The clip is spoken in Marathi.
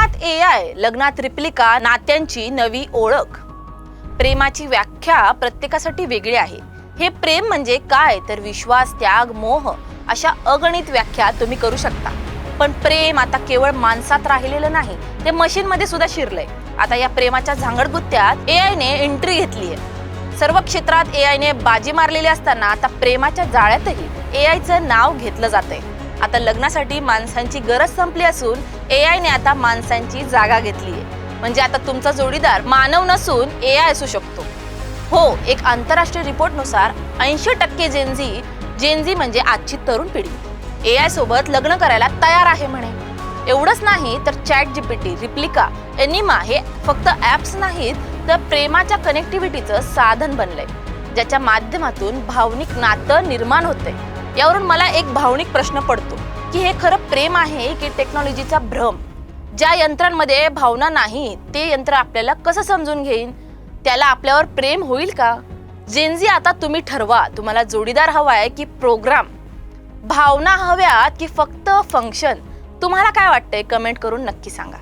प्रेमात AI, लग्नात रिप्लिका, नात्यांची नवी ओळख. प्रेमाची व्याख्या प्रत्येकासाठी वेगळी आहे. हे प्रेम म्हणजे काय तर विश्वास, त्याग, मोह अशा अगणित व्याख्या तुम्ही करू शकता. पण प्रेम आता केवळ माणसात राहिलेलं नाही, ते मशीन मध्ये सुद्धा शिरलंय. आता या प्रेमाच्या झांगडगुत्त्यात AI ने एंट्री घेतली आहे. सर्व क्षेत्रात AI ने बाजी मारलेली असताना आता प्रेमाच्या जाळ्यातही AI-चं नाव घेतलं जातंय. आता लग्नासाठी माणसांची गरज संपली असून AI ने आता माणसांची जागा घेतली आहे. म्हणजे आता तुमचा जोडीदार मानव नसून AI असू शकतो. हो, एक आंतरराष्ट्रीय रिपोर्टनुसार 80% जेनझी म्हणजे आजची तरुण पिढी AI सोबत लग्न करायला तयार आहे म्हणे. एवढंच नाही तर ChatGPT, रिप्लिका, एनिमा हे फक्त ॲप्स नाहीत तर प्रेमाच्या कनेक्टिव्हिटीचं साधन बनलंय, ज्याच्या माध्यमातून भावनिक नातं निर्माण होतंय. यावरून मला एक भावनिक प्रश्न पडतो की हे खरं प्रेम आहे की टेक्नॉलॉजीचा भ्रम? ज्या यंत्रांमध्ये भावना नाही ते यंत्र आपल्याला कसं समजून घेईन? त्याला आपल्यावर प्रेम होईल का? जेनझी, आता तुम्ही ठरवा, तुम्हाला जोडीदार हवाय की प्रोग्राम? भावना हव्यात की फक्त फंक्शन? तुम्हाला काय वाटतंय? कमेंट करून नक्की सांगा.